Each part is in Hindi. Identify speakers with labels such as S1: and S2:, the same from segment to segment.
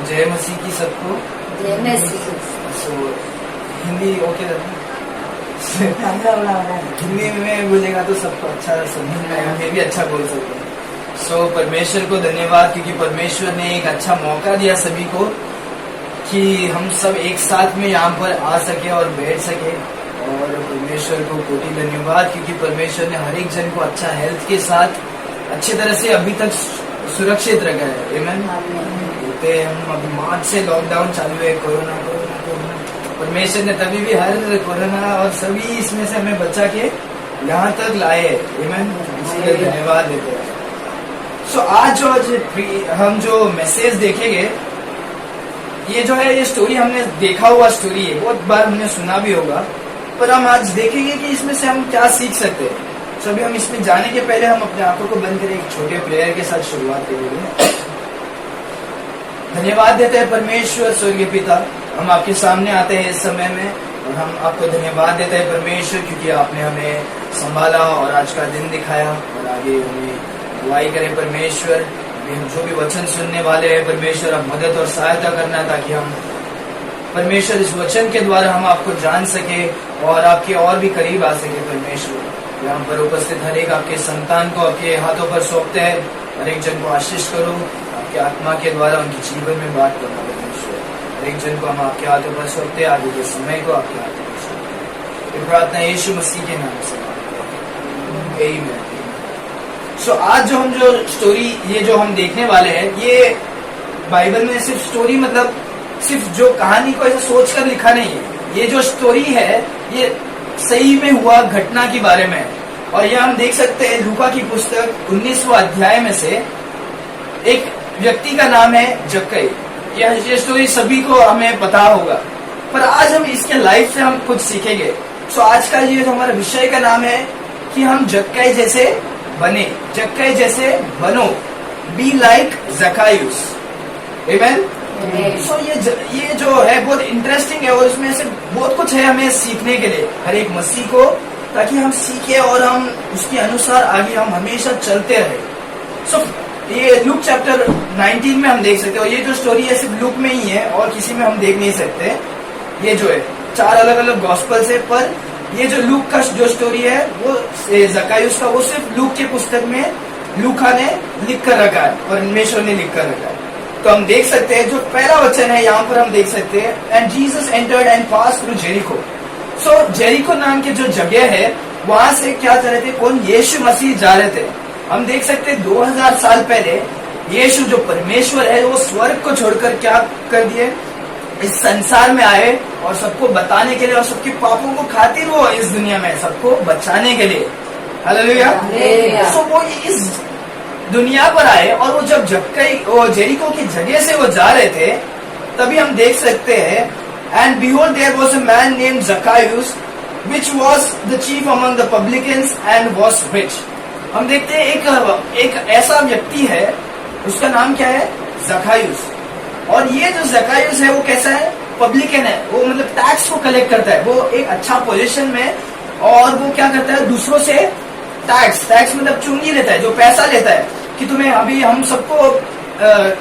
S1: जय मसीह की सबको।
S2: जय मसीह।
S1: सो हिंदी ओके हिंदी में बोलेगा तो सबको अच्छा समझ में आएगा, मैं भी अच्छा बोल सकता हूँ। सो परमेश्वर को धन्यवाद, क्योंकि परमेश्वर ने एक अच्छा मौका दिया सभी को कि हम सब एक साथ में यहाँ पर आ सके और बैठ सके। और परमेश्वर को कोटि धन्यवाद, क्योंकि परमेश्वर ने हर एक जन को अच्छा हेल्थ के साथ अच्छी तरह से अभी तक सुरक्षित रखा है। आमीन। बोलते हम अभी मार्च से लॉकडाउन चालू है, कोरोना कोरोना कोरोना, परमेश्वर ने तभी भी हर कोरोना और सभी इसमें से हमें बचा के यहाँ तक लाए। आमीन। इसलिए धन्यवाद देते हैं। सो आज हम जो मैसेज देखेंगे, ये जो है ये स्टोरी हमने देखा हुआ स्टोरी है, बहुत बार हमने सुना भी होगा, पर हम आज देखेंगे कि इसमें से हम क्या सीख सकते हैं। सभी हम इसमें जाने के पहले हम अपने आंखों को बंद करें, एक छोटे प्रेयर के साथ शुरुआत करेंगे। धन्यवाद देते हैं परमेश्वर स्वर्गीय पिता, हम आपके सामने आते हैं इस समय में और हम आपको धन्यवाद देते हैं परमेश्वर, क्योंकि आपने हमें संभाला और आज का दिन दिखाया और आगे हमें दुआई करें परमेश्वर। हम जो भी वचन सुनने वाले हैं परमेश्वर, आप मदद और सहायता करना ताकि हम परमेश्वर इस वचन के द्वारा हम आपको जान सके और आपके और भी करीब आ सके। परमेश्वर यहाँ पर उपस्थित हर एक आपके संतान को आपके हाथों पर सौंपते हैं, हर एक जन को आशीष करो, आपके आत्मा के द्वारा उनके जीवन में बात करना परमेश्वर। हर एक जन को हम आपके हाथों पर सौंपते हैं, आगे के समय को आपके हाथों पर सौंपते हैं। ये प्रार्थना यीशु मसीह के नाम से आमीन। सो आज जो स्टोरी ये जो हम देखने वाले हैं, ये बाइबल में सिर्फ स्टोरी मतलब सिर्फ जो कहानी को ऐसे सोच कर लिखा नहीं है। ये जो स्टोरी है ये सही में हुआ घटना के बारे में है। और ये हम देख सकते हैं लूका की पुस्तक 19वां अध्याय में से एक व्यक्ति का नाम है जक्कई। ये स्टोरी सभी को हमें पता होगा, पर आज हम इसके लाइफ से हम कुछ सीखेंगे। सो आज का ये जो हमारा विषय का नाम है कि हम जक्कई जैसे बने, जक्कई जैसे बनो, बी लाइक ज़कायुस। आमीन। सो ये जो है बहुत इंटरेस्टिंग है और इसमें से बहुत कुछ है हमें सीखने के लिए हर एक मसीह को, ताकि हम सीखे और हम उसके अनुसार आगे हम हमेशा चलते रहे। सो ये लूक चैप्टर 19 में हम देख सकते हो। ये जो स्टोरी है सिर्फ लूक में ही है और किसी में हम देख नहीं सकते। ये जो है 4 अलग अलग गॉस्पेल्स है, पर ये जो लूक का जो स्टोरी है वो ज़कायुस का, वो सिर्फ लूक के पुस्तक में लूका ने लिख कर रखा है और परमेश्वर ने लिख कर रखा है। तो हम देख सकते हैं जो पहला वचन है यहाँ पर हम देख सकते हैं, and Jesus entered and pass through Jericho. So Jericho नाम की जो जगह है वहां से क्या जा रहे थे, कौन, यीशु मसीह जा रहे थे। हम देख सकते हैं 2000 साल पहले यीशु जो परमेश्वर है वो स्वर्ग को छोड़कर क्या कर दिए, इस संसार में आए और सबको बताने के लिए और सबके पापों को खातिर वो इस दुनिया में सबको बचाने के लिए। हालेलुया। सो वो इस दुनिया पर आए और वो जब जेरिको की जगह से वो जा रहे थे, तभी हम देख सकते हैं, and behold there was a man named Zacchaeus which was the chief among the publicans and was rich. हम देखते हैं एक ऐसा व्यक्ति है, उसका नाम क्या है, ज़कायुस। और ये जो ज़कायुस है वो कैसा है, पब्लिकन है, वो मतलब टैक्स को कलेक्ट करता है, वो एक अच्छा पोजीशन में, और वो क्या करता है, दूसरों से टैक्स मतलब चुंगी लेता है, जो पैसा लेता है कि तुम्हें अभी हम सबको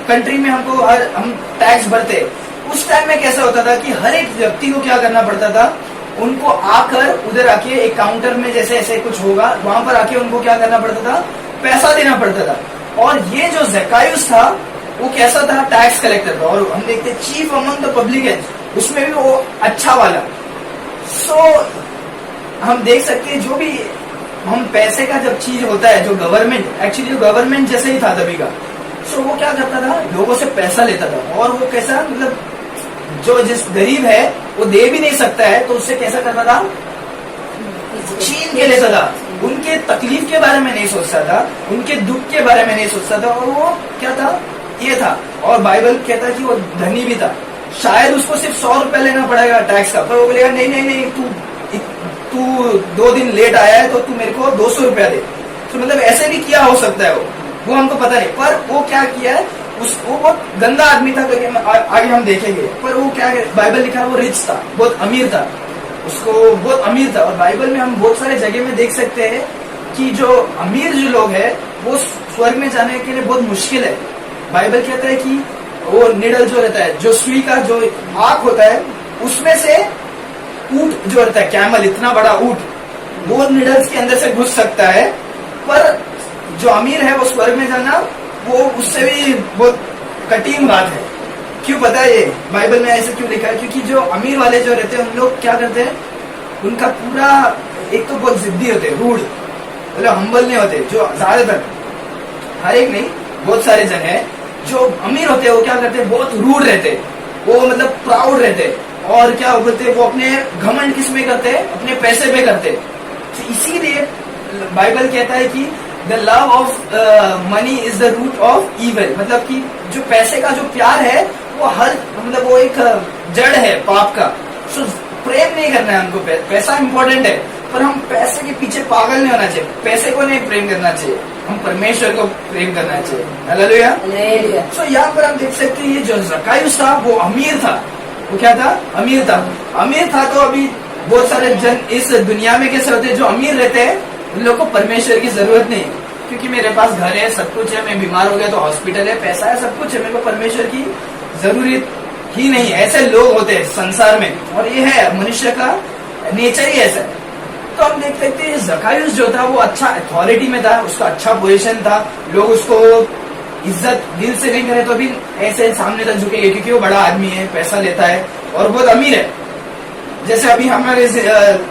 S1: कंट्री में हम टैक्स भरते। उस टाइम में कैसा होता था कि हर एक व्यक्ति को क्या करना पड़ता था, उनको आकर उधर आके एक काउंटर में जैसे ऐसे कुछ होगा, वहां पर आके उनको क्या करना पड़ता था, पैसा देना पड़ता था। और ये जो ज़कायुस था वो कैसा था, टैक्स कलेक्टर था। और हम देखते चीफ अमंग द पब्लिकन्स, उसमें भी वो अच्छा वाला। सो हम देख सकते हैं जो भी हम पैसे का जब चीज होता है, जो गवर्नमेंट एक्चुअली जो गवर्नमेंट जैसे ही था तभी का। सो वो क्या करता था, लोगों से पैसा लेता था, और वो कैसा मतलब जो जिस गरीब है वो दे भी नहीं सकता है तो उससे कैसा करता था, छीन के लेता था। उनके तकलीफ के बारे में नहीं सोचता था, उनके दुख के बारे में नहीं सोचता था, और वो क्या था, ये था। और बाइबल कहता है कि वो धनी भी था, शायद उसको सिर्फ 100 रुपए लेना पड़ेगा टैक्स का, पर वो बोलेगा नहीं तू 2 दिन लेट आया है तो तू मेरे को 200 रुपया दे। तो मतलब ऐसे भी किया हो सकता है, वो हमको पता नहीं, पर वो क्या किया है, वो बहुत गंदा आदमी था, आगे हम देखेंगे। पर वो क्या, बाइबल लिखा है वो रिच था, बहुत अमीर था, उसको बहुत अमीर था। और बाइबल में हम बहुत सारे जगह में देख सकते हैं कि जो अमीर जो लोग हैं वो स्वर्ग में जाने के लिए बहुत मुश्किल है। बाइबल कहता है कि वो निडल जो रहता है, जो सुई का जो आंख होता है, उसमें से ऊंट जो रहता है, कैमल, इतना बड़ा ऊंट, वो निडल्स के अंदर से घुस सकता है। पर जो अमीर है वो स्वर्ग में जाना, वो उससे भी बहुत कठिन बात है। क्यों पता है ये बाइबल में ऐसे क्यों लिखा है? क्योंकि जो अमीर वाले जो रहते हैं उन लोग क्या करते हैं, उनका पूरा, एक तो बहुत जिद्दी होते हैं, रूड, मतलब हम्बल नहीं होते। जो ज्यादातर, हर एक नहीं, बहुत सारे जन है जो अमीर होते हैं, वो क्या करते हैं, बहुत रूड रहते हैं, वो मतलब प्राउड रहते हैं। और क्या बोलते हैं, वो अपने घमंड किस में करते हैं, अपने पैसे पे करते हैं। तो इसीलिए बाइबल कहता है कि the love of money is the root of evil, मतलब कि जो पैसे का जो प्यार है वो हर, मतलब वो एक जड़ है पाप का। सो प्रेम नहीं करना है हमको, पैसा इंपॉर्टेंट है, पर हम पैसे के पीछे पागल नहीं होना चाहिए, पैसे को नहीं प्रेम करना चाहिए, हम परमेश्वर को प्रेम करना चाहिए। हालेलुया। सो यहाँ पर हम देख सकते हैं, ये जो जक्कायुस था वो अमीर था। वो क्या था? अमीर था। अमीर था तो अभी बहुत सारे जन इस दुनिया में कैसे होते हैं, जो अमीर रहते हैं उन लोगों को परमेश्वर की जरूरत नहीं है, क्योंकि मेरे पास घर है, सब कुछ है, मैं बीमार हो गया तो हॉस्पिटल है, पैसा है, सब कुछ है, मेरे को परमेश्वर की जरूरत ही नहीं है। ऐसे लोग होते हैं संसार में, और ये है मनुष्य का नेचर ही ऐसा है। तो हम देख सकते हैं जक्कायुस जो था वो अच्छा अथॉरिटी में था, उसका अच्छा पोजीशन था, लोग उसको इज्जत दिल से नहीं करे तो भी ऐसे सामने तक झुकेंगे, क्योंकि वो बड़ा आदमी है, पैसा लेता है और बहुत अमीर है, जैसे अभी हमारे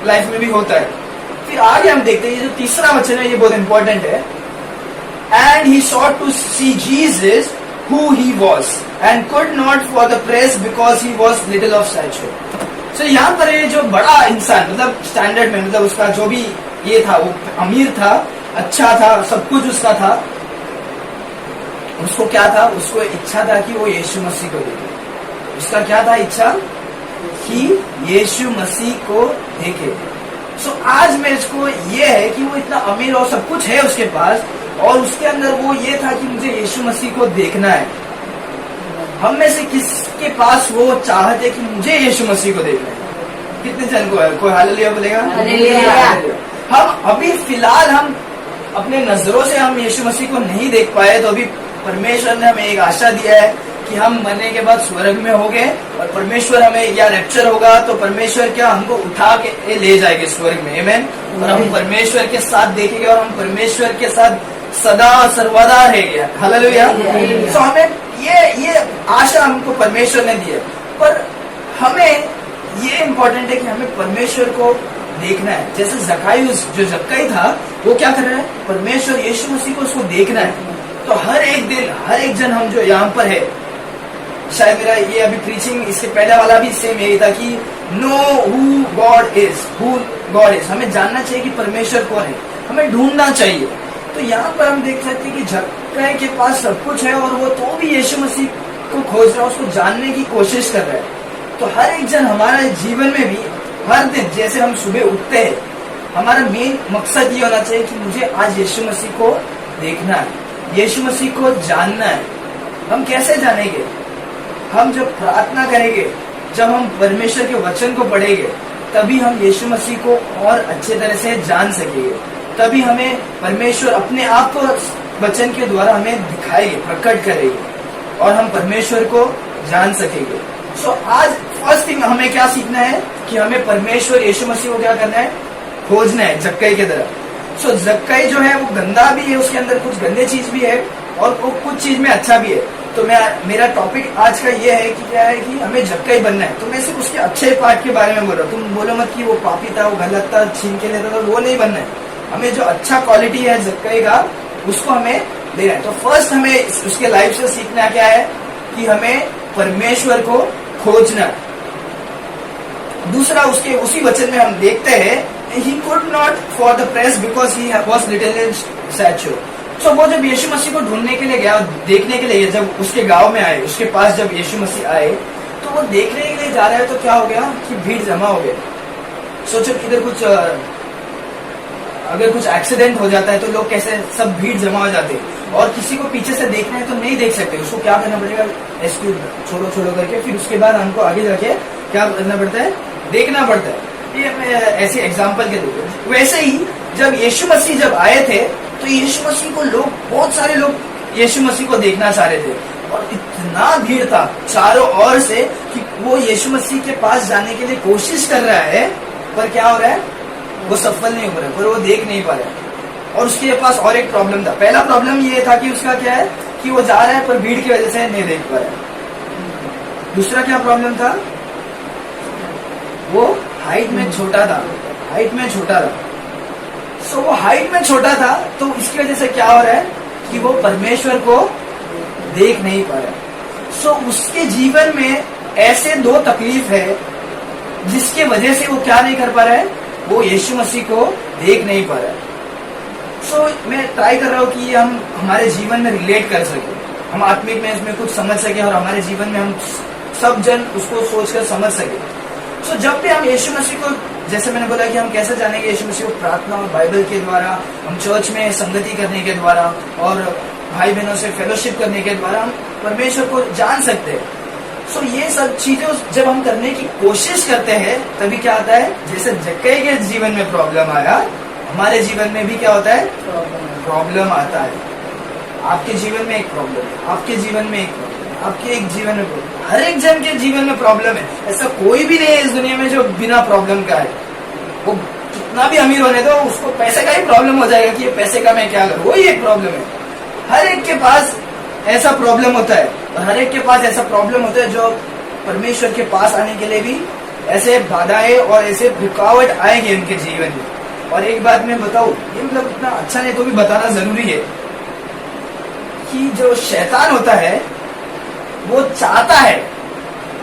S1: लाइफ में भी होता है। फिर आगे हम देखते हैं, ये जो तीसरा वचन है ये बहुत इंपॉर्टेंट है। And he sought to see Jesus who he was and could not for the press because he was little of stature. So यहाँ पर ये जो बड़ा इंसान, मतलब स्टैंडर्ड में, मतलब उसका जो भी ये था, वो अमीर था, अच्छा था, सब कुछ उसका था, उसको क्या था, उसको इच्छा था कि वो यीशु मसीह को देखे। उसका क्या था इच्छा? कि यीशु मसीह को देखे। सो आज में इसको ये है कि वो इतना अमीर और सब कुछ है उसके पास, और उसके अंदर वो ये था कि मुझे यीशु मसीह को देखना है। हम में से किसके पास वो चाहत है कि मुझे यीशु मसीह को देखना है? कितने जन को है? कोई हालेलुया बोलेगा? हम अभी फिलहाल हम अपने नजरों से हम यीशु मसीह को नहीं देख पाए, तो अभी परमेश्वर ने हमें एक आशा दिया है कि हम मरने के बाद स्वर्ग में होंगे, और परमेश्वर हमें, या रैप्चर होगा तो परमेश्वर क्या हमको उठा के ले जाएंगे स्वर्ग में, आमीन। और हम परमेश्वर के साथ देखेंगे, और हम परमेश्वर के साथ सदा सर्वदा रहेंगे। हालेलुया। तो हमें ये आशा हमको परमेश्वर ने दी है, पर हमें ये इम्पोर्टेंट है कि हमें परमेश्वर को देखना है। जैसे जक्कायुस जो जक्काई था, वो क्या कर रहा है? परमेश्वर यीशु मसीह को उसको देखना है। तो हर एक दिन, हर एक जन, हम जो यहाँ पर है, शायद मेरा ये अभी प्रीचिंग इसके पहले वाला भी सेम यही था कि नो हु गॉड इज, हमें जानना चाहिए कि परमेश्वर कौन है, हमें ढूंढना चाहिए। तो यहाँ पर हम देख सकते हैं कि जक्काई के पास सब कुछ है, और वो तो भी यीशु मसीह को खोज रहा है, उसको जानने की कोशिश कर रहा है। तो हर एक जन हमारे जीवन में भी हर दिन, जैसे हम सुबह उठते हैं, हमारा मेन मकसद ये होना चाहिए कि मुझे आज यीशु मसीह को देखना है, यीशु मसीह को जानना है। हम कैसे जानेंगे? हम जब प्रार्थना करेंगे, जब हम परमेश्वर के वचन को पढ़ेंगे, तभी हम यीशु मसीह को और अच्छे तरह से जान सकेंगे। तभी हमें परमेश्वर अपने आप को वचन के द्वारा हमें दिखाएंगे, प्रकट करेंगे, और हम परमेश्वर को जान सकेंगे। सो आज फर्स्ट थिंग हमें क्या सीखना है कि हमें परमेश्वर यीशु मसीह को क्या करना है? खोजना है, जक्काई की तरह। सो जक्काई जो है वो गंदा भी है, उसके अंदर कुछ गंदे चीज भी है, और वो कुछ चीज में अच्छा भी है। तो मेरा टॉपिक आज का ये है कि क्या है कि हमें जक्काई बनना है। तो मैं सिर्फ उसके अच्छे पार्ट के बारे में बोल रहा हूँ। तुम बोलो मत कि वो पापी था, वो गलत था, छीन के लेता था, वो नहीं बनना है। हमें जो अच्छा क्वालिटी है जक्काई का, उसको हमें लेना है। तो फर्स्ट हमें उसके लाइफ से सीखना क्या है कि हमें परमेश्वर को खोजना है। दूसरा, उसके उसी वचन में हम देखते हैं, he could not for the press because he was little in stature. So वो जब यीशु मसीह को ढूंढने के लिए गया, देखने के लिए, जब उसके गांव में आए, उसके पास जब यीशु मसीह आए, तो वो देखने के लिए जा रहा है, तो क्या हो गया कि भीड़ जमा हो गया। सोचो इधर कुछ अगर कुछ एक्सीडेंट हो जाता है तो लोग कैसे सब भीड़ जमा हो जाते हैं, और किसी को पीछे से देखना है तो नहीं देख सकते, उसको क्या करना पड़ेगा? एसक्यूज छोड़ो करके, फिर उसके बाद हमको आगे जाके क्या करना पड़ता है? देखना पड़ता है। ये ऐसे एग्जाम्पल के रूप। वैसे ही जब यीशु मसीह जब आए थे, तो यीशु मसीह को लोग, बहुत सारे लोग यीशु मसीह को देखना चाह रहे थे, और इतना भीड़ था चारों ओर से कि वो यीशु मसीह के पास जाने के लिए कोशिश कर रहा है, पर क्या हो रहा है, वो सफल नहीं हो रहा है, पर वो देख नहीं पा रहा है। और उसके पास और एक प्रॉब्लम था। पहला प्रॉब्लम ये था कि उसका क्या है कि वो जा रहा है पर भीड़ की वजह से नहीं देख पा रहा है। दूसरा क्या प्रॉब्लम था, वो हाइट में छोटा था, हाइट में छोटा था। सो वो हाइट में छोटा था, तो इसकी वजह से क्या हो रहा है कि वो परमेश्वर को देख नहीं पा रहा। सो उसके जीवन में ऐसे दो तकलीफ है जिसके वजह से वो क्या नहीं कर पा रहा है, वो यीशु मसीह को देख नहीं पा रहा है। सो मैं ट्राई कर रहा हूँ कि हम हमारे जीवन में रिलेट कर सके, हम आत्मिक में इसमें कुछ समझ सके और हमारे जीवन में हम सब जन उसको सोचकर समझ सके। सो जब भी हम यीशु मसीह को, जैसे मैंने बोला कि हम कैसे जानेंगे यीशु मसीह को, प्रार्थना और बाइबल के द्वारा, हम चर्च में संगति करने के द्वारा और भाई बहनों से फेलोशिप करने के द्वारा हम परमेश्वर को जान सकते हैं। सो ये सब चीजें जब हम करने की कोशिश करते हैं तभी क्या आता है, जैसे जक्कई के जीवन में प्रॉब्लम आया, हमारे जीवन में भी क्या होता है, प्रॉब्लम आता है। आपके जीवन में एक प्रॉब्लम है, आपके जीवन में एक प्रॉब्लम, आपके एक जीवन में प्रॉब्लम, हर एक जन के जीवन में प्रॉब्लम है। ऐसा कोई भी नहीं है इस दुनिया में जो बिना प्रॉब्लम का है। वो कितना भी अमीर होने दो, उसको पैसे का ही प्रॉब्लम हो जाएगा कि ये पैसे का मैं क्या करूं, वही एक प्रॉब्लम है। हर एक के पास ऐसा प्रॉब्लम होता है और हर एक के पास ऐसा प्रॉब्लम होता है जो परमेश्वर के पास आने के लिए भी ऐसे बाधाएं और ऐसे रुकावट आएंगे उनके जीवन में। और एक बात मैं बताऊं, ये मतलब इतना अच्छा नहीं तो भी बताना जरूरी है कि जो शैतान होता है वो चाहता है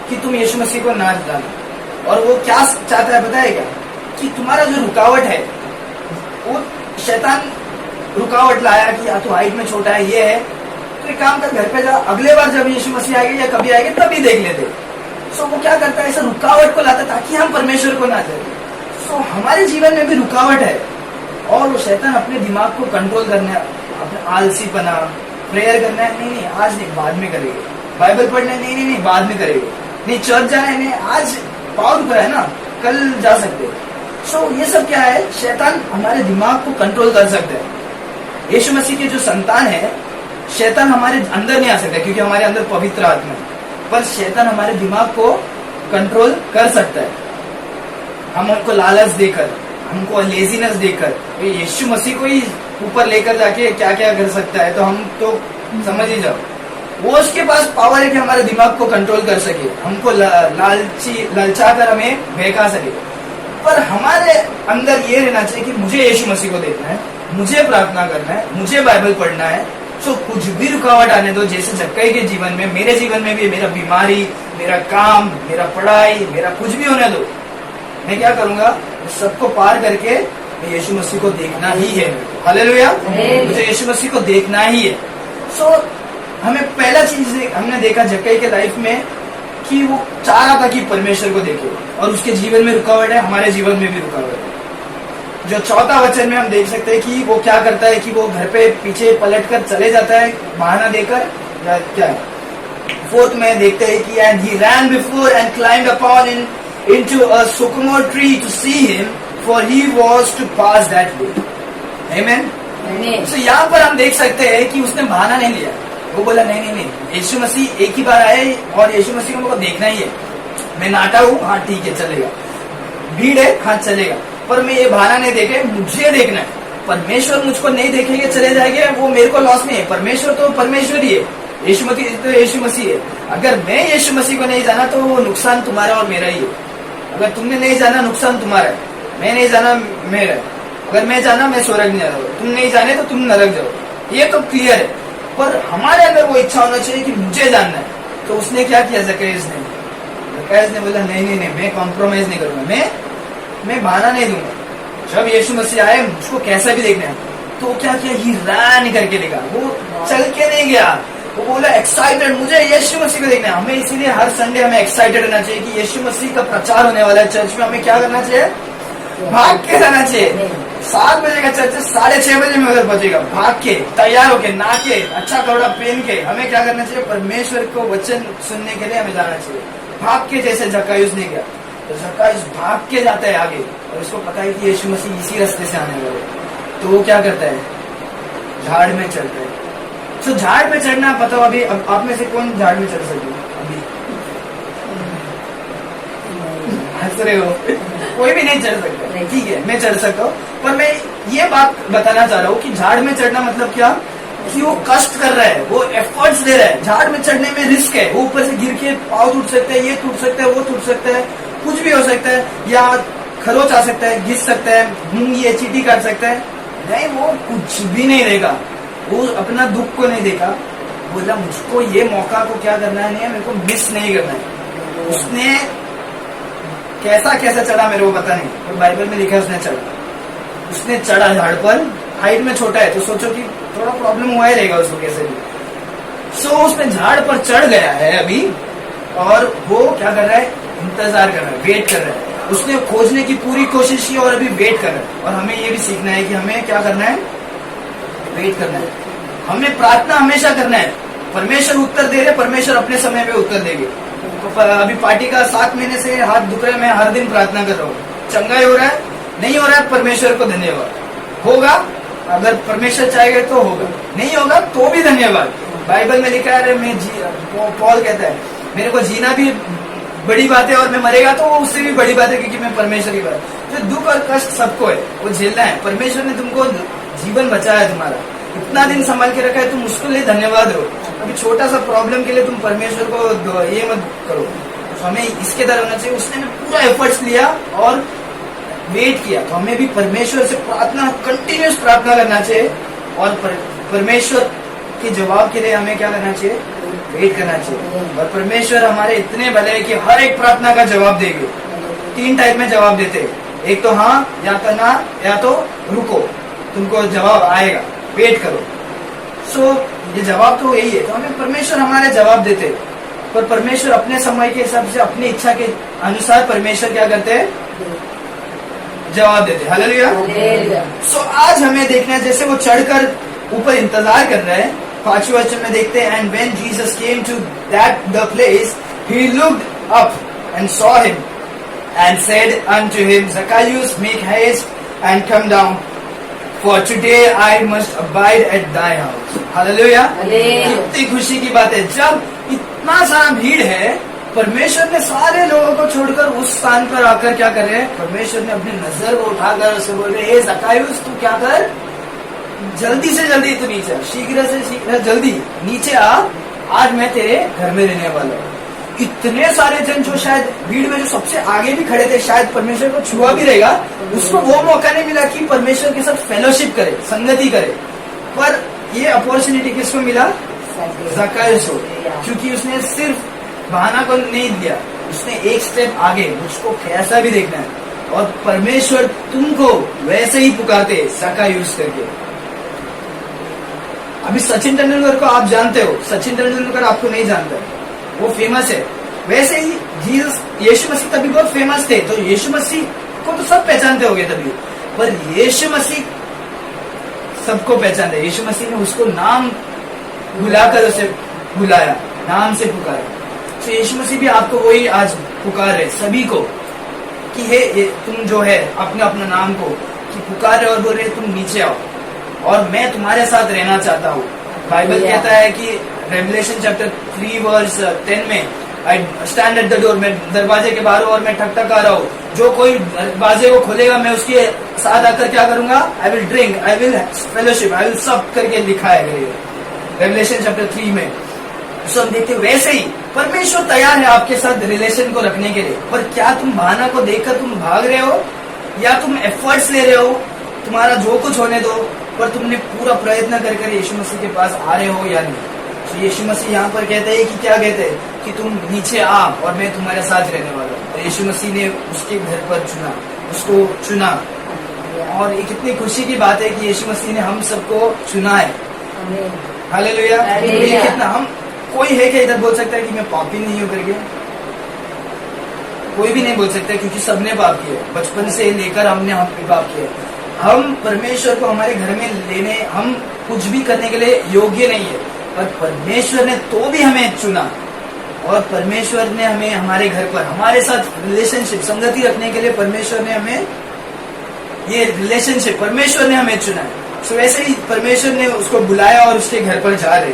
S1: कि तुम यीशु मसीह को ना जानो। और वो क्या चाहता है पता है क्या, कि तुम्हारा जो रुकावट है, वो शैतान रुकावट लाया कि या तो हाइट में छोटा है, ये है, तो एक काम कर, घर पे जा, अगले बार जब यीशु मसीह आएंगे या कभी आएंगे तभी देख लेते। सो वो क्या करता है, ऐसा रुकावट को लाता ताकि हम परमेश्वर को ना जाए। सो हमारे जीवन में भी रुकावट है और वो शैतान अपने दिमाग को कंट्रोल करना है, अपने आलसीपना, प्रेयर करना है, नहीं नहीं आज नहीं, बाद में करेंगे, बाइबल पढ़ना है, नहीं नहीं नहीं बाद में करेंगे, नहीं चर्च जाना है, नहीं आज पावर पर है ना, कल जा सकते। सो ये सब क्या है, शैतान हमारे दिमाग को कंट्रोल कर सकता है। यीशु मसीह के जो संतान है, शैतान हमारे अंदर नहीं आ सकता क्योंकि हमारे अंदर पवित्र आत्मा है, पर शैतान हमारे दिमाग को कंट्रोल कर सकता है। हम उनको लालच देकर, हमको लेजीनेस देकर यीशु मसीह को ही ऊपर लेकर जाके क्या क्या कर सकता है, तो हम तो समझ ही जाओ, वो उसके पास पावर है कि हमारे दिमाग को कंट्रोल कर सके, हमको ललचा कर हमें बहका सके। पर हमारे अंदर ये रहना चाहिए कि मुझे यीशु मसीह को देखना है, मुझे प्रार्थना करना है, मुझे बाइबल पढ़ना है। सो कुछ भी रुकावट आने दो, जैसे जक्कई के जीवन में, मेरे जीवन में भी, मेरा बीमारी, मेरा काम, मेरा पढ़ाई, मेरा कुछ भी होने दो, मैं क्या करूंगा, सबको पार करके यीशु मसीह को देखना ही है। हालेलुया, मुझे यीशु मसीह को देखना ही है। सो हमें पहला चीज हमने देखा जक्कई के लाइफ में कि वो चाह रहा था कि परमेश्वर को देखे, और उसके जीवन में रुकावट है, हमारे जीवन में भी रुकावट है। जो चौथा वचन में हम देख सकते हैं कि वो क्या करता है कि वो घर पे पीछे पलटकर चले जाता है बहाना देकर, या क्या है। फोर्थ में देखते हैं कि and he ran before and climbed upon into a sycamore tree to see him, for he was to pass that way. Amen. So यहाँ पर हम देख सकते हैं कि उसने बहाना नहीं लिया, वो बोला नहीं नहीं नहीं, यीशु मसीह एक ही बार आए और यीशु मसीह को मुझको देखना ही है। मैं नाटा हूँ, हाँ ठीक है चलेगा, भीड़ है, हाँ चलेगा, पर मैं ये बहाना नहीं देखे, मुझे देखना है। परमेश्वर मुझको नहीं देखेंगे चले जाएंगे, वो मेरे को लॉस नहीं है। परमेश्वर तो परमेश्वर ही है, यीशु मसीह तो यीशु मसीह है। अगर मैं यीशु मसीह को नहीं जाना तो वो नुकसान तुम्हारा और मेरा ही है। अगर तुमने नहीं जाना नुकसान तुम्हारा है, मैं नहीं जाना मेरा है। अगर मैं जाना मैं स्वर्ग नहीं जाना, तुम नहीं जाने तो तुम नरक जाओ, ये तो क्लियर है। पर हमारे अंदर वो इच्छा होना चाहिए कि मुझे जानना है। तो उसने क्या किया, जक्कईस ने बोला नहीं नहीं नहीं, मैं कॉम्प्रोमाइज नहीं करूंगा, मैं बहाना नहीं दूंगा। जब यीशु मसीह आए, मुझको कैसा भी देखना है, तो क्या किया, ही रैन करके देखा, वो चल के नहीं गया, वो बोला एक्साइटेड, मुझे यीशु मसीह को देखना है। हमें इसीलिए हर संडे हमें एक्साइटेड रहना चाहिए कि यीशु मसीह का प्रचार होने वाला है चर्च में, हमें क्या करना चाहिए, भाग के रहना चाहिए। 7 बजे का चर्च, 6:30 बजे में उधर पहुंचेगा, भाग के, तैयार होके, नाके, अच्छा कपड़ा पहन के हमें क्या करना चाहिए, परमेश्वर को वचन सुनने के लिए हमें जाना चाहिए, भाग के, जैसे जक्कईस ने किया। तो जक्कईस भाग के जाता है आगे, और उसको पता है कि यीशु मसीह इसी रास्ते से आने वाले। तो वो क्या करता है, झाड़ में चढ़ता है, तो झाड़ पे चढ़ना, बताओ अभी आप में से कौन झाड़ में चढ़ सके अभी? हंस रहे हो? कोई भी नहीं चढ़ सकता, ठीक है मैं चढ़ सकता हूँ, पर मैं ये बात बताना चाह रहा हूँ कि झाड़ में चढ़ना मतलब क्या, कि वो कष्ट कर रहा है, वो एफर्ट्स दे रहा है। झाड़ में चढ़ने में रिस्क है, वो ऊपर से गिर के पाँव टूट सकता है, ये टूट सकता है, वो टूट सकता है, कुछ भी हो सकता है, या खरोच आ सकता है, घिस सकता है, मूंगी या चींटी काट सकता है। नहीं, वो कुछ भी नहीं देगा, वो अपना दुख को नहीं देखा, बोला मुझको ये मौका को क्या करना है, नहीं मेरे को मिस नहीं करना है। उसने कैसा कैसा चढ़ा मेरे को पता नहीं, और बाइबल में लिखा है उसने चढ़ा, उसने चढ़ा झाड़ पर। हाइट में छोटा है तो सोचो कि थोड़ा प्रॉब्लम हुआ ही रहेगा उसको कैसे भी। सो उसने झाड़ पर चढ़ गया है अभी, और वो क्या कर रहा है, इंतजार कर रहा है, वेट कर रहा है। उसने खोजने की पूरी कोशिश की और अभी वेट कर रहा है। और हमें ये भी सीखना है कि हमें क्या करना है, वेट करना है। हमें प्रार्थना हमेशा करना है, परमेश्वर उत्तर दे रहे, परमेश्वर अपने समय पे उत्तर देंगे। अभी पार्टी का 7 महीने से हाथ दुख रहा है, मैं हर दिन प्रार्थना कर रहा हूँ, चंगा ही हो रहा है, नहीं हो रहा है, परमेश्वर को धन्यवाद। होगा, अगर परमेश्वर चाहेगा तो होगा, नहीं होगा तो भी धन्यवाद। बाइबल में लिखा है, पॉल कहता है मेरे को जीना भी बड़ी बात है और मैं मरेगा तो उससे भी बड़ी बात है, क्योंकि मैं परमेश्वर की बात। जो दुख और कष्ट सबको है वो झेलना है। परमेश्वर ने तुमको जीवन बचाया है, तुम्हारा इतना दिन संभाल के रखा है, तुम उसके लिए धन्यवाद हो। अभी छोटा सा प्रॉब्लम के लिए तुम परमेश्वर को ये मत करो। तो हमें इसके तरह होना चाहिए, उसने पूरा एफर्ट्स लिया और वेट किया। तो हमें भी परमेश्वर से प्रार्थना, कंटिन्यूस प्रार्थना करना चाहिए, और परमेश्वर के जवाब के लिए हमें क्या करना चाहिए, वेट करना चाहिए। और परमेश्वर हमारे इतने भले हैं कि हर एक प्रार्थना का जवाब देंगे। 3 टाइप में जवाब देते हैं, एक तो हाँ, या तो ना, या तो रुको, तुमको जवाब आएगा, वेट करो। सो ये जवाब तो यही है। तो हमें परमेश्वर हमारे जवाब देते, पर परमेश्वर अपने समय के हिसाब से, अपनी इच्छा के अनुसार परमेश्वर क्या करते हैं, जवाब देते। हालेलुया। सो आज हमें देखना है, जैसे वो चढ़कर ऊपर इंतजार कर रहे हैं। 5वें वचन में देखते हैं, and when Jesus came to that the place he looked up and saw him and said unto him, Zacchaeus make haste and come down, for today I must abide at thy house. Hallelujah. कितनी खुशी की बात है, जब इतना सारा भीड़ है, परमेश्वर ने सारे लोगों को छोड़कर उस स्थान पर आकर क्या कर रहे हैं, परमेश्वर ने अपनी नजर को उठाकर उसे बोल रहे, हे ज़कायुस तू क्या कर, जल्दी से जल्दी तू नीचे, शीघ्र से शीघ्र जल्दी नीचे आ, आज मैं तेरे घर में रहने वाला हूँ। इतने सारे जन जो शायद भीड़ में जो सबसे आगे भी खड़े थे, शायद परमेश्वर को छुआ भी रहेगा, उसको वो मौका नहीं मिला कि परमेश्वर के साथ फेलोशिप करे, संगति करे। पर ये अपॉर्चुनिटी किसको मिला, ज़कायुस को, क्योंकि उसने सिर्फ बहाना को नहीं दिया, उसने एक स्टेप आगे, मुझको कैसा भी देखना है। और परमेश्वर तुमको वैसे ही पुकारते, ज़कायुस करके। अभी सचिन तेंदुलकर को आप जानते हो, सचिन तेंदुलकर आपको नहीं जानता, वो फेमस है। वैसे ही जीसस, यीशु मसीह तभी बहुत फेमस थे, तो यीशु मसीह को तो सब पहचानते होंगे तभी, पर यीशु मसीह सबको पहचानते। यीशु मसीह ने उसको नाम बुलाकर उसे बुलाया, नाम से पुकारा। तो यीशु मसीह भी आपको वही आज पुकार रहे सभी को, कि हे तुम जो है अपने अपने नाम को कि पुकार रहे और बोल रहे तुम नीचे आओ और मैं तुम्हारे साथ रहना चाहता हूँ। बाइबल कहता है कि रेवलेशन चैप्टर 3 वर्स 10 में, I stand at the door, मैं दरवाजे के बाहर हूँ और मैं ठकठका रहा हूँ, जो कोई दरवाजे को खोलेगा मैं उसके साथ आकर क्या करूंगा, I will drink, I will fellowship, I will सब करके लिखा है रेवलेशन चैप्टर 3 में। सो हम देखते वैसे ही परमेश्वर तैयार है आपके साथ रिलेशन को रखने के लिए, पर क्या तुम बहाना को देखकर तुम भाग रहे हो, या तुम एफर्ट्स ले रहे हो, तुम्हारा जो कुछ होने दो, पर तुमने पूरा प्रयत्न कर यीशु मसीह के पास आ रहे हो या नहीं। तो यीशु मसीह यहाँ पर कहते हैं कि क्या कहते हैं, कि तुम नीचे आ और मैं तुम्हारे साथ रहने वाला हूँ। तो यीशु मसीह ने उसके घर पर चुना, उसको चुना, और ये कितनी खुशी की बात है कि यीशु मसीह ने हम सबको चुना है। हालेलुया। कितना हम, कोई है क्या इधर बोल सकता है कि मैं पापी नहीं हूँ करके? कोई भी नहीं बोल सकता, क्योंकि सबने पाप किया, बचपन से लेकर हमने पाप किया। हम परमेश्वर को हमारे घर में लेने, हम कुछ भी करने के लिए योग्य नहीं है, पर परमेश्वर ने तो भी हमें चुना, और परमेश्वर ने हमें हमारे घर पर हमारे साथ रिलेशनशिप, संगति रखने के लिए परमेश्वर ने हमें ये रिलेशनशिप, परमेश्वर ने हमें चुना है। सो वैसे ही परमेश्वर ने उसको बुलाया और उसके घर पर जा रहे।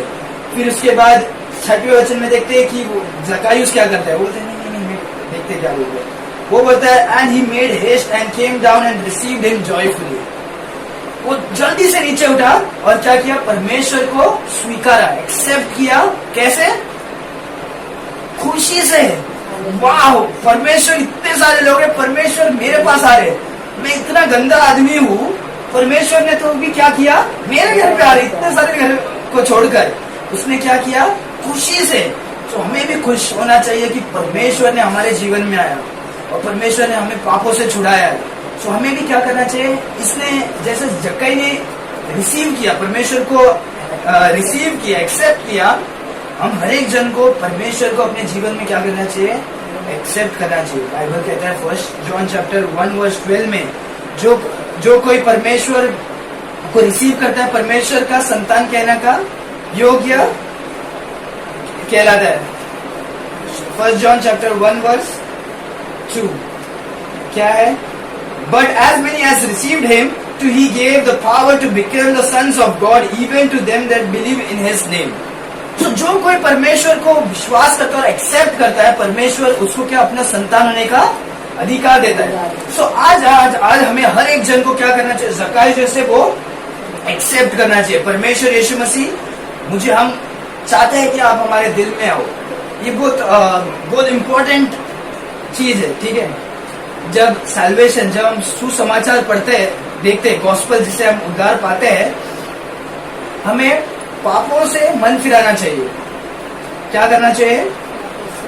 S1: फिर उसके बाद 6वें वचन में देखते हैं कि वो जकायुस क्या करता है, बोलते हैं नहीं, देखते क्या बोलते हैं, वो बोलता है and he made haste and came down and received him joyfully. वो जल्दी से नीचे उठा और क्या किया, परमेश्वर को स्वीकारा, एक्सेप्ट किया। कैसे? खुशी से। वाह, परमेश्वर, इतने सारे लोग हैं, परमेश्वर मेरे पास आ रहे, मैं इतना गंदा आदमी हूँ, परमेश्वर ने तो भी क्या किया, मेरे घर पे आ रहे, इतने सारे घर को छोड़कर उसने क्या किया, खुशी से। तो हमें भी खुश होना चाहिए कि परमेश्वर ने हमारे जीवन में आया और परमेश्वर ने हमें पापों से छुड़ाया है। तो हमें भी क्या करना चाहिए, इसने जैसे जक्कई ने रिसीव किया, परमेश्वर को रिसीव किया, एक्सेप्ट किया, हम हर एक जन को परमेश्वर को अपने जीवन में क्या करना चाहिए, एक्सेप्ट करना चाहिए। बाइबल कहता है 1 जॉन चैप्टर 1 वर्स 12 में, जो कोई परमेश्वर को रिसीव करता है, परमेश्वर का संतान कहने का योग्य कहलाता है। 1 जॉन चैप्टर 1 वर्स 2 क्या है, but as many as received him to he gave the power to become the sons of God even to them that believe in his name. तो जो कोई परमेश्वर को विश्वास करता है और एक्सेप्ट करता है, परमेश्वर उसको क्या अपना संतान होने का अधिकार देता है। सो आज हमें हर एक जन को क्या करना चाहिए, जक्कई जैसे वो एक्सेप्ट करना चाहिए। परमेश्वर यीशु मसीह, हम चाहते हैं कि आप हमारे दिल में आओ। ये बहुत इम्पोर्टेंट चीज है, ठीक है। जब सैल्वेशन, जब हम सुसमाचार पढ़ते हैं, देखते हैं गॉस्पेल जिसे हम उद्धार पाते हैं, हमें पापों से मन फिराना चाहिए। क्या करना चाहिए,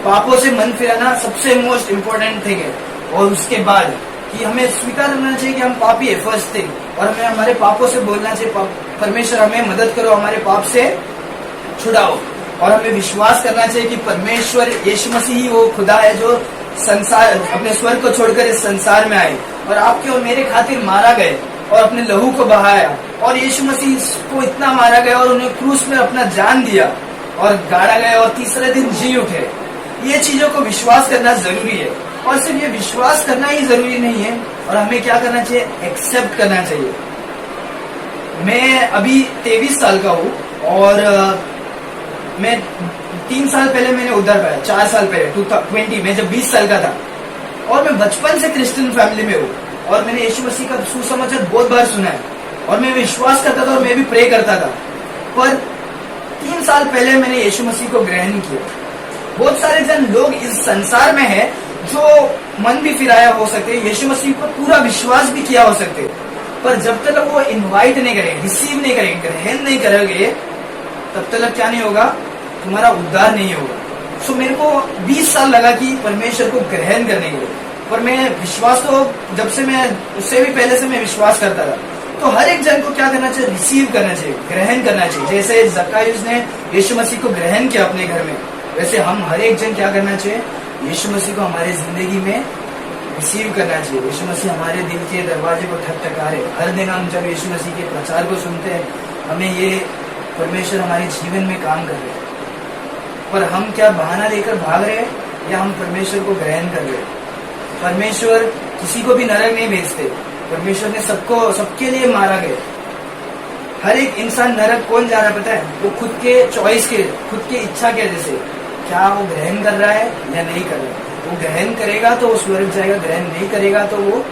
S1: पापों से मन फिराना सबसे मोस्ट इम्पोर्टेंट थिंग है। और उसके बाद कि हमें स्वीकार करना चाहिए कि हम पापी है, फर्स्ट थिंग, और हमें हमारे पापों से बोलना चाहिए, परमेश्वर हमें मदद करो, हमारे पाप से छुड़ाओ। और हमें विश्वास करना चाहिए कि परमेश्वर यीशु मसीह ही वो खुदा है जो संसार, अपने स्वर्ग को छोड़कर इस संसार में आए और आपके और मेरे खातिर मारा गए और अपने लहू को बहाया। और यीशु मसीह को इतना मारा गया और उन्हें क्रूस में अपना जान दिया और गाड़ा गया और तीसरे दिन जी उठे। ये चीजों को विश्वास करना जरूरी है। और सिर्फ ये विश्वास करना ही जरूरी नहीं है, और हमें क्या करना चाहिए, एक्सेप्ट करना चाहिए। मैं अभी 23 साल का हूँ और मैं 3 साल पहले मैंने उद्धार पाया, 4 साल पहले 2020 में, जब 20 साल का था। और मैं बचपन से क्रिश्चियन फैमिली में हूँ और मैंने यीशु मसीह का सुसमाचार बहुत बार सुना है और मैं विश्वास करता था और मैं भी प्रे करता था। पर 3 साल पहले मैंने यीशु मसीह को ग्रहण किया। बहुत सारे जन लोग इस संसार में है जो मन भी फिराया हो सकते, यीशु मसीह पर पूरा विश्वास भी किया हो सकते, पर जब तक वो इनवाइट नहीं करेंगे, रिसीव नहीं करेंगे, ग्रहण नहीं करोगे, तब तक क्या नहीं होगा, तुम्हारा उद्धार नहीं होगा। सो मेरे को 20 साल लगा कि परमेश्वर को ग्रहण करने के लिए, पर मैं विश्वास तो जब से मैं उससे भी पहले से मैं विश्वास करता था। तो हर एक जन को क्या करना चाहिए, रिसीव करना चाहिए, ग्रहण करना चाहिए। जैसे जक्कई ने यीशु मसीह को ग्रहण किया अपने घर में, वैसे हम हर एक जन क्या करना चाहिए, यीशु मसीह को हमारे जिंदगी में रिसीव करना चाहिए। यीशु मसीह हमारे दिल के दरवाजे को ठकठका रहे। हर दिन हम जब यीशु मसीह के प्रचार को सुनते हैं, हमें ये परमेश्वर हमारे जीवन में काम कर रहे हैं, पर हम क्या बहाना लेकर भाग रहे हैं या हम परमेश्वर को ग्रहण कर रहे हैं। परमेश्वर किसी को भी नरक नहीं भेजते, परमेश्वर ने सबके लिए मारा गया। हर एक इंसान नरक कौन जा रहा है पता है, वो खुद के चॉइस के, खुद की इच्छा के वजह से। क्या वो ग्रहण कर रहा है या नहीं कर रहा है? वो ग्रहण करेगा तो वो स्वर्ग जाएगा, ग्रहण नहीं करेगा तो वो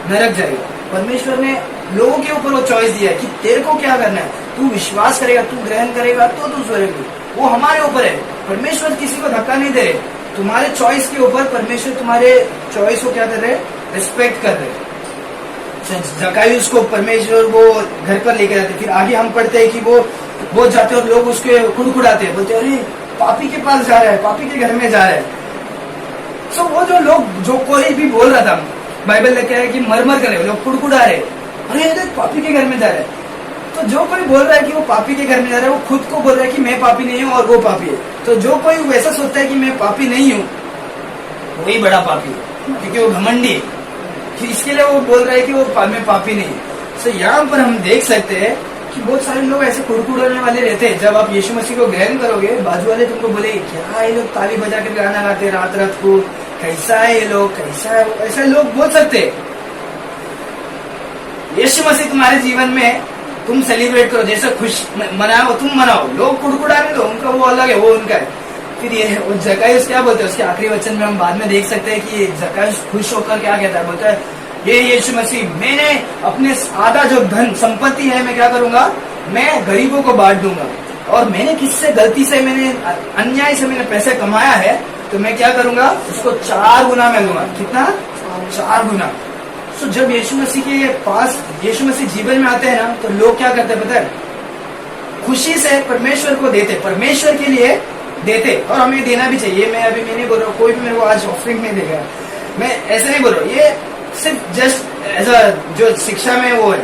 S1: नरक जाएगा। परमेश्वर ने लोगों के ऊपर वो चॉइस दिया है कि तेरे को क्या करना है, तू विश्वास करेगा, तू ग्रहण करेगा तो तू स्वर्ग। वो हमारे ऊपर है, परमेश्वर किसी को धक्का नहीं दे रहे। तुम्हारे चॉइस के ऊपर परमेश्वर तुम्हारे चॉइस को क्या कर रहे, रिस्पेक्ट कर रहे। जक्कई उसको परमेश्वर वो घर पर लेके जाते, फिर आगे हम पढ़ते हैं कि वो जाते और लोग उसके कुड़कुड़ाते हैं, बोलते अरे पापी के पास जा रहा है, पापी के घर में जा रहा है। सो वो जो लोग, जो कोई भी बोल रहा था, बाइबल लिखा है कि मरमर कर रहे, लोग कुड़कुड़ा रहे, अरे पापी के घर में जा रहा है। तो जो कोई बोल रहा है कि वो पापी के घर में जा रहा है, वो खुद को बोल रहा है कि मैं पापी नहीं हूँ और वो पापी है। तो जो कोई वैसा सोचता है कि मैं पापी नहीं हूँ, वही बड़ा पापी है, क्योंकि वो घमंडी है। इसके लिए वो बोल रहा है कि वो मैं पापी नहीं। तो यहाँ पर हम देख सकते हैं कि बहुत सारे लोग ऐसे कुड़कुड़ाने वाले रहते हैं। जब आप यीशु मसीह को ग्रहण करोगे, बाजू वाले तुमको बोले क्या ये लोग ताली बजा कर गाना गाते रात रात को, कैसा है ये लोग, कैसा है, ऐसे लोग बोल सकते हैं। यीशु मसीह तुम्हारे जीवन में तुम सेलिब्रेट करो, जैसे खुश मनाओ, तुम मनाओ, लोग कुड़कुड़ाने दो, उनका वो अलग है, वो उनका है। फिर ये जक्कैयुस क्या बोलते हैं, उसके आखिरी वचन में हम बाद में देख सकते हैं कि जक्कैयुस खुश होकर क्या कहता है, बोलता है ये यीशु मसीह, मैंने अपने आधा जो धन संपत्ति है मैं क्या करूंगा, मैं गरीबों को बांट दूंगा, और मैंने किससे गलती से, मैंने अन्याय से मैंने पैसे कमाया है, तो मैं क्या करूंगा, उसको 4 गुना मैं दूंगा। कितना? 4 गुना। तो जब यीशु मसीह के पास, यीशु मसीह जीवन में आते हैं ना, तो लोग क्या करते हैं पता है, खुशी से परमेश्वर को देते, परमेश्वर के लिए देते, और हमें देना भी चाहिए। मैं नहीं बोल रहा हूँ, कोई भी मेरे को आज ऑफरिंग नहीं देगा, मैं ऐसे नहीं बोल रहा हूँ, ये सिर्फ जस्ट ऐसा जो शिक्षा में वो है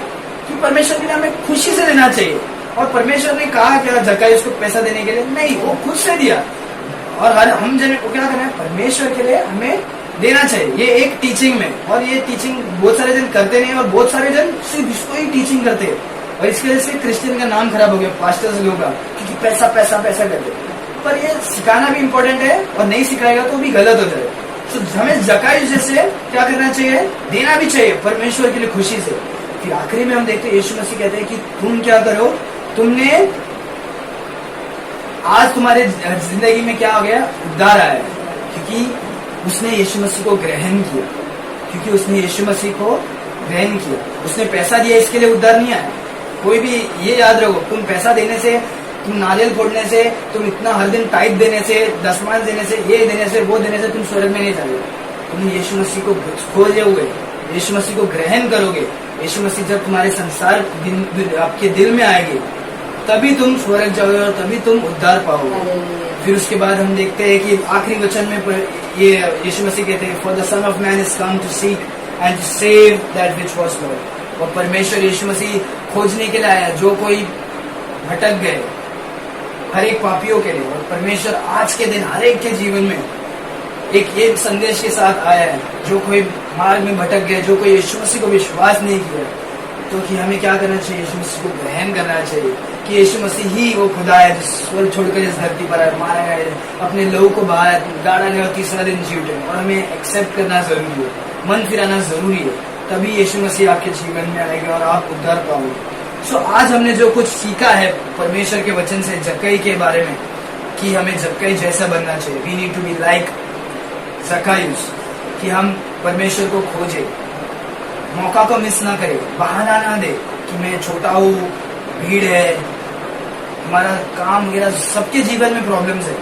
S1: कि परमेश्वर के लिए हमें खुशी से देना चाहिए। और परमेश्वर ने कहा क्या जक्कैयुस को पैसा देने के लिए? नहीं, वो खुद से दिया। और हर हम जन को क्या करना है, परमेश्वर के लिए हमें देना चाहिए। ये एक टीचिंग में, और ये टीचिंग बहुत सारे जन करते नहीं, और बहुत सारे जन सिर्फ इसको ही टीचिंग करते हैं, और इसकी वजह से क्रिश्चियन का नाम खराब हो गया, पास्टर्स लोग का, क्योंकि पैसा पैसा पैसा करते। पर ये सिखाना भी इम्पोर्टेंट है, और नहीं सिखाएगा तो भी गलत हो जाएगा। तो हमें जक्कैयुस जैसे क्या करना चाहिए, देना भी चाहिए परमेश्वर के लिए खुशी से। फिर आखिरी में हम देखते हैं यीशु मसीह कहते हैं कि तुम क्या करो, तुमने आज तुम्हारे जिंदगी में क्या हो गया, उद्धार आया, क्योंकि उसने यीशु मसीह को ग्रहण किया, क्योंकि उसने यीशु मसीह को ग्रहण किया। उसने पैसा दिया, इसके लिए उद्धार नहीं आया। कोई भी ये याद रखो, तुम पैसा देने से, तुम नारियल फोड़ने से, तुम इतना हर दिन टाइप देने से, दशमांश देने से, ये देने से, वो देने से तुम स्वर्ग में नहीं जाओगे। तुम यीशु मसीह को खोजे हुए, यीशु मसीह को ग्रहण करोगे। यीशु मसीह जब तुम्हारे संसार आपके दिल में आएगी, तभी तुम स्वर्ग जाओगे, और तभी तुम उद्धार पाओगे। फिर उसके बाद हम देखते हैं कि आखिरी वचन में ये यीशु मसीह कहते हैं, for the son of man is come to seek and to save that which was lost. और परमेश्वर यीशु मसीह खोजने के लिए आया जो कोई भटक गए, हर एक पापियों के लिए। और परमेश्वर आज के दिन हर एक के जीवन में एक ये संदेश के साथ आया है, जो कोई मार्ग में भटक गए, जो कोई यीशु मसीह को विश्वास नहीं किया, तो कि हमें क्या करना चाहिए, यीशु मसीह को ग्रहण करना चाहिए कि यीशु मसीह ही वो खुदा है जो स्वर्ग छोड़कर इस धरती पर आया, मारा गया, अपने लोगों को बाहर गाड़ा गया, तीसरा दिन जी उठे। और हमें एक्सेप्ट करना जरूरी है, मन फिराना जरूरी है, तभी यीशु मसीह आपके जीवन में आएगा और आप उद्धार पाओगे। सो आज हमने जो कुछ सीखा है परमेश्वर के वचन से जक्कई के बारे में, कि हमें जक्कई जैसा बनना चाहिए, we need to be like Zacchaeus, कि हम परमेश्वर को खोजे, मौका को मिस ना करे, बहाना ना दे कि मैं छोटा हूँ, भीड़ है, हमारा काम वगैरह, सबके जीवन में प्रॉब्लम्स है।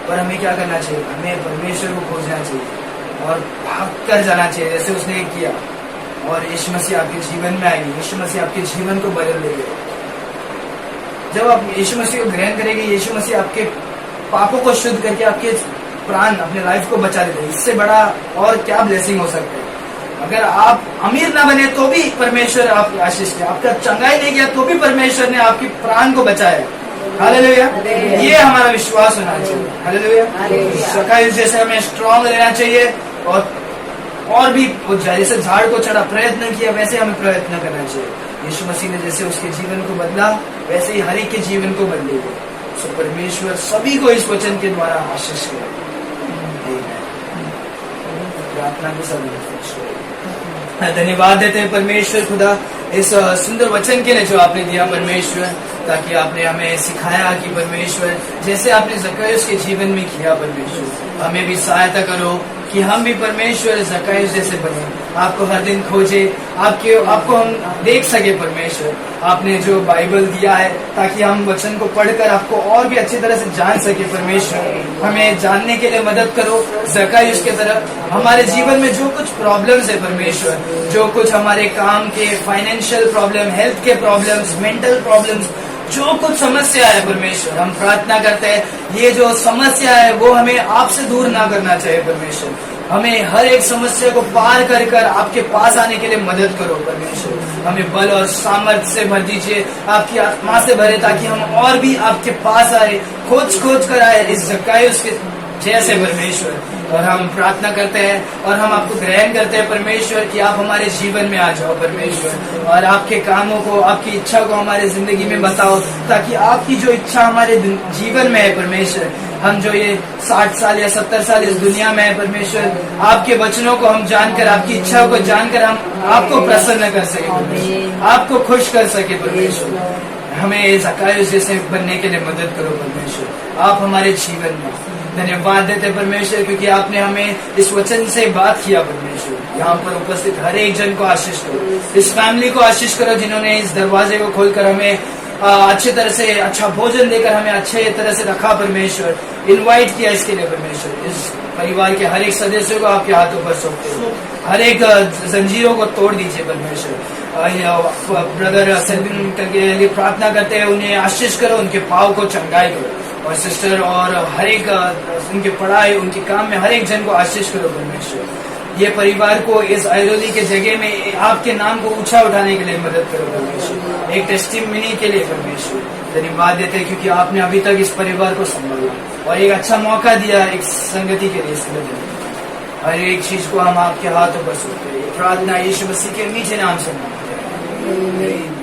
S1: पर हमें क्या करना चाहिए, हमें परमेश्वर को खोजना चाहिए और भाग कर जाना चाहिए, जैसे उसने किया। और यीशु मसीह आपके जीवन में आएगी, यीशु मसीह आपके जीवन को बदल देंगे। जब आप यीशु मसीह को ग्रहण करेंगे, यीशु मसीह आपके पापों को शुद्ध करके आपके प्राण, अपने लाइफ को बचा देते हैं। इससे बड़ा और क्या ब्लेसिंग हो सकता है। अगर आप अमीर ना बने तो भी परमेश्वर आपकी आशीष किया, आपका चंगाई नहीं किया तो भी परमेश्वर ने आपके प्राण को बचाया। हालेलुया, ये हमारा विश्वास होना चाहिए। हालेलुया, जक्कैयुस जैसे हमें स्ट्रांग रहना चाहिए, और भी जैसे झाड़ को चढ़ा प्रयत्न किया, वैसे हमें प्रयत्न करना चाहिए। यीशु मसीह ने जैसे उसके जीवन को बदला, वैसे ही हर एक के जीवन को बदलेगा। सो परमेश्वर सभी को इस वचन के द्वारा आशीष करे। प्रार्थना के साथ धन्यवाद देते हैं परमेश्वर खुदा इस सुंदर वचन के लिए जो आपने दिया परमेश्वर, ताकि आपने हमें सिखाया कि परमेश्वर जैसे आपने जक्कैयुस के जीवन में किया, परमेश्वर हमें भी सहायता करो कि हम भी परमेश्वर जक्कैयुस जैसे बने, आपको हर दिन खोजे, आपको हम देख सके। परमेश्वर आपने जो बाइबल दिया है, ताकि हम वचन को पढ़कर आपको और भी अच्छी तरह से जान सके। परमेश्वर हमें जानने के लिए मदद करो जक्कैयुस के तरफ। हमारे जीवन में जो कुछ प्रॉब्लम्स है परमेश्वर, जो कुछ हमारे काम के, फाइनेंशियल प्रॉब्लम, हेल्थ के प्रॉब्लम्स, मेंटल प्रॉब्लम्स, जो कुछ समस्या है परमेश्वर, हम प्रार्थना करते हैं ये जो समस्या है वो हमें आपसे दूर ना करना चाहिए। परमेश्वर हमें हर एक समस्या को पार कर कर आपके पास आने के लिए मदद करो। परमेश्वर हमें बल और सामर्थ्य से भर दीजिए, आपकी आत्मा से भरे, ताकि हम और भी आपके पास आए, खोज कर आए इस जक्कैयुस के जैसे परमेश्वर। और हम प्रार्थना करते हैं और हम आपको ग्रहण करते हैं परमेश्वर कि आप हमारे जीवन में आ जाओ परमेश्वर, और आपके कामों को, आपकी इच्छा को हमारे जिंदगी में बताओ, ताकि आपकी जो इच्छा हमारे जीवन में है परमेश्वर, हम जो ये 60 साल या 70 साल इस दुनिया में है परमेश्वर, आपके वचनों को हम जानकर, आपकी इच्छा को जानकर हम आपको प्रसन्न कर सके परमेश्वर, आपको खुश कर सके परमेश्वर। हमें ज़कायुस जैसे बनने के लिए मदद करो परमेश्वर। आप हमारे जीवन में धन्यवाद देते परमेश्वर, क्योंकि आपने हमें इस वचन से बात किया परमेश्वर। यहाँ पर उपस्थित हर एक जन को आशीष करो, इस फैमिली को आशीष करो जिन्होंने इस दरवाजे को खोलकर हमें अच्छी तरह से अच्छा भोजन देकर हमें अच्छे तरह से रखा परमेश्वर, इनवाइट किया इसके लिए परमेश्वर। इस परिवार के हर एक सदस्य को आपके हाथों पर सौंपते हो, हर एक जंजीरों को तोड़ दीजिए परमेश्वर। ब्रदर सेल्विन के लिए प्रार्थना करते हैं, उन्हें आशीष करो, उनके पाव को चंगाई करो, और सिस्टर और हर एक उनके पढ़ाई, उनके काम में हर एक जन को आशीष करो परमेश्वर। ये परिवार को इस आयरोली के जगह में आपके नाम को ऊंचा उठाने के लिए मदद करो परमेश्वर, एक टेस्टिमनी के लिए परमेश्वर। धन्यवाद देते हैं क्योंकि आपने अभी तक इस परिवार को संभाला और एक अच्छा मौका दिया एक संगति के लिए। हर एक चीज को हम आपके हाथों पर सौंपते हैं। प्रार्थना यीशु मसीह के मीठे नाम से मांगते हैं।